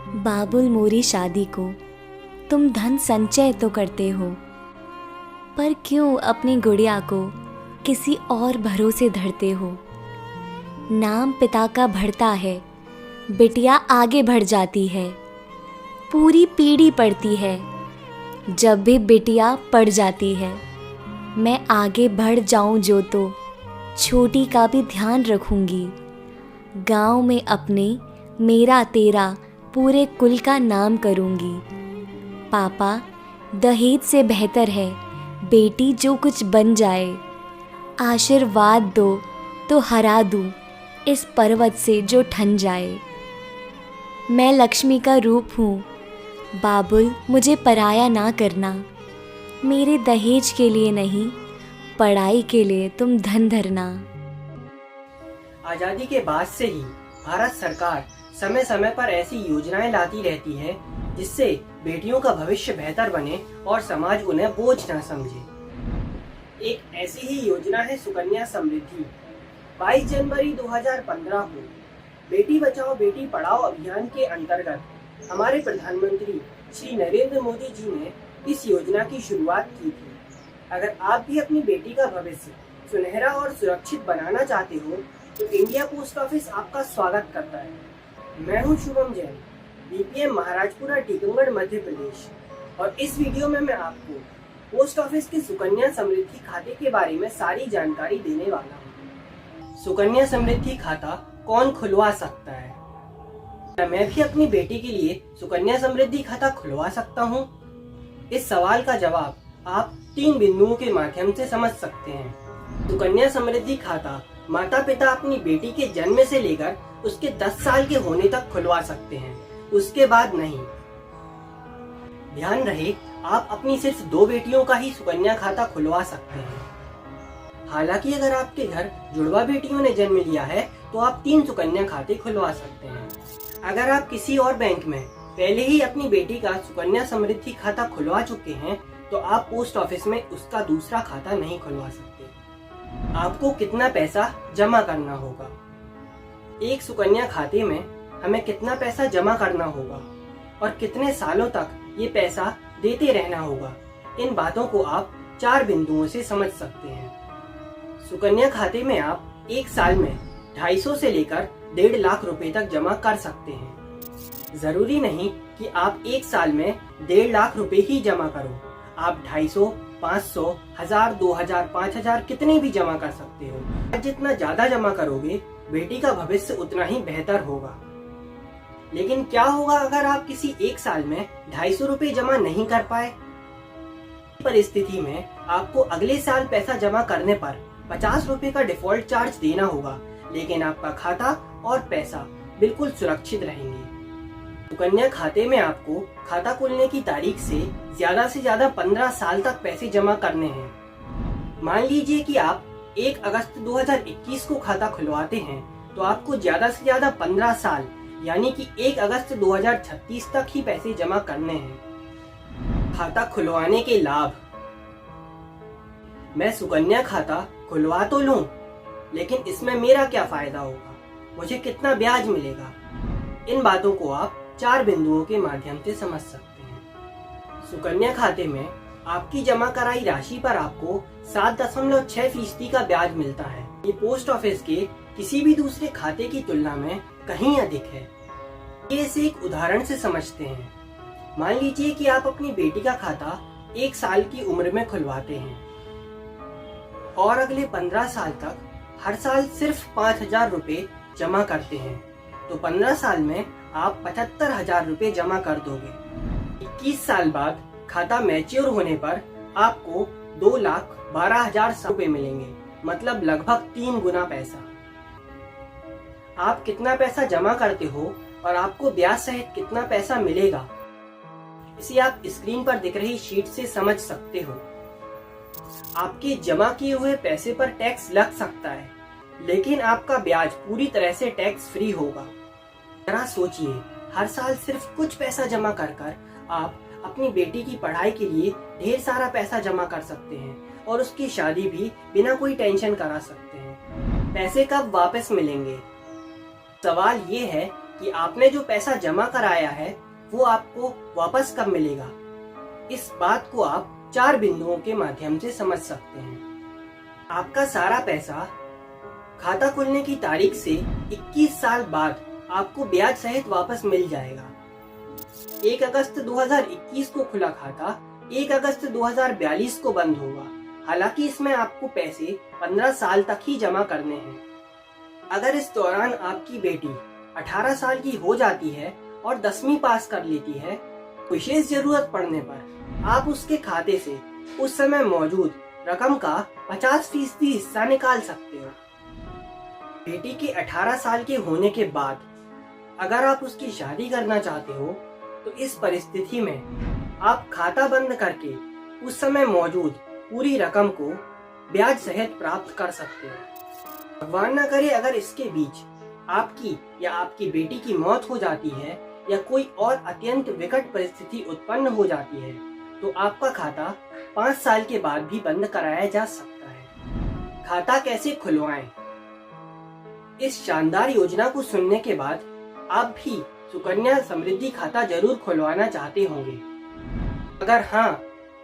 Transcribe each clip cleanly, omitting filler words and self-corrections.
बाबुल मोरी शादी को तुम धन संचय तो करते हो, पर क्यों अपनी गुड़िया को किसी और भरोसे धरते हो। नाम पिता का बढ़ता है, बिटिया आगे बढ़ जाती है। पूरी पीढ़ी पढ़ती है, जब भी बिटिया पढ़ जाती है। मैं आगे बढ़ जाऊं जो तो छोटी का भी ध्यान रखूंगी। गांव में अपने मेरा तेरा पूरे कुल का नाम करूंगी। पापा, दहेज से बेहतर है बेटी जो कुछ बन जाए। आशीर्वाद दो तो हरा दूं इस पर्वत से जो ठन जाए। मैं लक्ष्मी का रूप हूँ, बाबुल मुझे पराया ना करना। मेरे दहेज के लिए नहीं, पढ़ाई के लिए तुम धन धरना। आजादी के बाद से ही भारत सरकार समय समय पर ऐसी योजनाएं लाती रहती है जिससे बेटियों का भविष्य बेहतर बने और समाज उन्हें बोझ न समझे। एक ऐसी ही योजना है सुकन्या समृद्धि। 22 जनवरी 2015 को बेटी बचाओ बेटी पढ़ाओ अभियान के अंतर्गत हमारे प्रधानमंत्री श्री नरेंद्र मोदी जी ने इस योजना की शुरुआत की थी। अगर आप भी अपनी बेटी का भविष्य सुनहरा और सुरक्षित बनाना चाहते हो तो इंडिया पोस्ट ऑफिस आपका स्वागत करता है। मैं हूं शुभम जैन, बीपीएम महाराजपुरा टीकमगढ़ मध्य प्रदेश, और इस वीडियो में मैं आपको पोस्ट ऑफिस के सुकन्या समृद्धि खाते के बारे में सारी जानकारी देने वाला हूं। सुकन्या समृद्धि खाता कौन खुलवा सकता है? क्या मैं भी अपनी बेटी के लिए सुकन्या समृद्धि खाता खुलवा सकता हूं? इस सवाल का जवाब आप 3 बिंदुओं के माध्यम से समझ सकते हैं। सुकन्या समृद्धि खाता माता पिता अपनी बेटी के जन्म से लेकर उसके 10 साल के होने तक खुलवा सकते हैं, उसके बाद नहीं। ध्यान रहे, आप अपनी सिर्फ 2 बेटियों का ही सुकन्या खाता खुलवा सकते हैं। हालांकि अगर आपके घर जुड़वा बेटियों ने जन्म लिया है तो आप 3 सुकन्या खाते खुलवा सकते हैं। अगर आप किसी और बैंक में पहले ही अपनी बेटी का सुकन्या समृद्धि खाता खुलवा चुके हैं तो आप पोस्ट ऑफिस में उसका दूसरा खाता नहीं खुलवा सकते। आपको कितना पैसा जमा करना होगा? एक सुकन्या खाते में हमें कितना पैसा जमा करना होगा और कितने सालों तक ये पैसा देते रहना होगा, इन बातों को आप 4 बिंदुओं से समझ सकते हैं। सुकन्या खाते में आप एक साल में 250 से लेकर 1.5 लाख रुपए तक जमा कर सकते हैं। जरूरी नहीं कि आप एक साल में 1.5 लाख रुपए ही जमा करो। आप 250, 500, 1000, 2000, 5000 कितने भी जमा कर सकते हो। जितना ज्यादा जमा करोगे बेटी का भविष्य उतना ही बेहतर होगा। लेकिन क्या होगा अगर आप किसी एक साल में 250 रुपए जमा नहीं कर पाए? परिस्थिति में आपको अगले साल पैसा जमा करने पर 50 रुपए का डिफॉल्ट चार्ज देना होगा, लेकिन आपका खाता और पैसा बिल्कुल सुरक्षित रहेंगे। सुकन्या खाते में आपको खाता खोलने की तारीख से ज्यादा 15 साल तक पैसे जमा करने हैं। मान लीजिए कि आप 1 अगस्त 2021 को खाता खुलवाते हैं तो आपको ज्यादा से ज्यादा 15 साल यानी कि 1 अगस्त 2036 तक ही पैसे जमा करने हैं। खाता खुलवाने के लाभ। मैं सुकन्या खाता खुलवा तो लूं, लेकिन इसमें मेरा क्या फायदा होगा? मुझे कितना ब्याज मिलेगा? इन बातों को आप 4 बिंदुओं के माध्यम से समझ सकते हैं। सुकन्या खाते में आपकी जमा कराई राशि पर आपको 7.6% का ब्याज मिलता है। ये पोस्ट ऑफिस के किसी भी दूसरे खाते की तुलना में कहीं अधिक है। ये इसे एक उदाहरण से समझते हैं। मान लीजिए कि आप अपनी बेटी का खाता 1 साल की उम्र में खुलवाते हैं और अगले 15 साल तक हर साल सिर्फ 5000 रुपए जमा करते हैं, तो 15 साल में आप 75,000 रुपए जमा कर दोगे। 21 साल बाद खाता मैच्योर होने पर आपको 2,12,000 रुपए मिलेंगे, मतलब लगभग 3 गुना पैसा। आप कितना पैसा जमा करते हो और आपको ब्याज सहित कितना पैसा मिलेगा, इसे आप स्क्रीन पर दिख रही शीट से समझ सकते हो। आपके जमा किए हुए पैसे पर टैक्स लग सकता है, लेकिन आपका ब्याज पूरी तरह से टैक्स फ्री होगा। जरा सोचिए, हर साल सिर्फ कुछ पैसा जमा कर आप अपनी बेटी की पढ़ाई के लिए ढेर सारा पैसा जमा कर सकते हैं और उसकी शादी भी बिना कोई टेंशन करा सकते हैं। पैसे कब वापस मिलेंगे? सवाल ये है कि आपने जो पैसा जमा कराया है वो आपको वापस कब मिलेगा। इस बात को आप 4 बिंदुओं के माध्यम से समझ सकते हैं। आपका सारा पैसा खाता खुलने की तारीख से 21 साल बाद आपको ब्याज सहित वापस मिल जाएगा। 1 अगस्त 2021 को खुला खाता 1 अगस्त 2042 को बंद होगा। हालांकि इसमें आपको पैसे 15 साल तक ही जमा करने हैं। अगर इस दौरान आपकी बेटी 18 साल की हो जाती है और 10वीं पास कर लेती है, विशेष जरूरत पड़ने पर आप उसके खाते से उस समय मौजूद रकम का 50% हिस्सा निकाल सकते हो। बेटी के 18 साल के होने के बाद अगर आप उसकी शादी करना चाहते हो तो इस परिस्थिति में आप खाता बंद करके उस समय मौजूद पूरी रकम को ब्याज सहित प्राप्त कर सकते हो। भगवान न करे अगर इसके बीच आपकी या आपकी बेटी की मौत हो जाती है या कोई और अत्यंत विकट परिस्थिति उत्पन्न हो जाती है तो आपका खाता 5 साल के बाद भी बंद कराया जा सकता है। खाता कैसे खुलवाएं? इस शानदार योजना को सुनने के बाद आप भी सुकन्या समृद्धि खाता जरूर खुलवाना चाहते होंगे। अगर हाँ,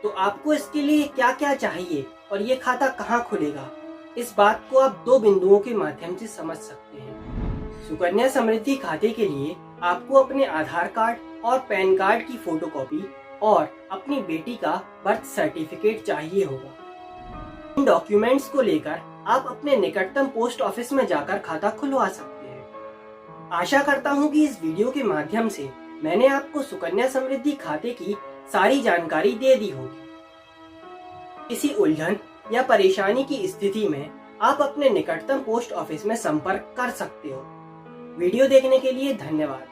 तो आपको इसके लिए क्या क्या चाहिए और ये खाता कहाँ खुलेगा, इस बात को आप 2 बिंदुओं के माध्यम से समझ सकते हैं। सुकन्या समृद्धि खाते के लिए आपको अपने आधार कार्ड और पैन कार्ड की फोटोकॉपी और अपनी बेटी का बर्थ सर्टिफिकेट चाहिए होगा। इन डॉक्यूमेंट्स को लेकर आप अपने निकटतम पोस्ट ऑफिस में जाकर खाता खुलवा सकते हैं। आशा करता हूँ कि इस वीडियो के माध्यम से मैंने आपको सुकन्या समृद्धि खाते की सारी जानकारी दे दी होगी। किसी उलझन या परेशानी की स्थिति में आप अपने निकटतम पोस्ट ऑफिस में संपर्क कर सकते हो। वीडियो देखने के लिए धन्यवाद।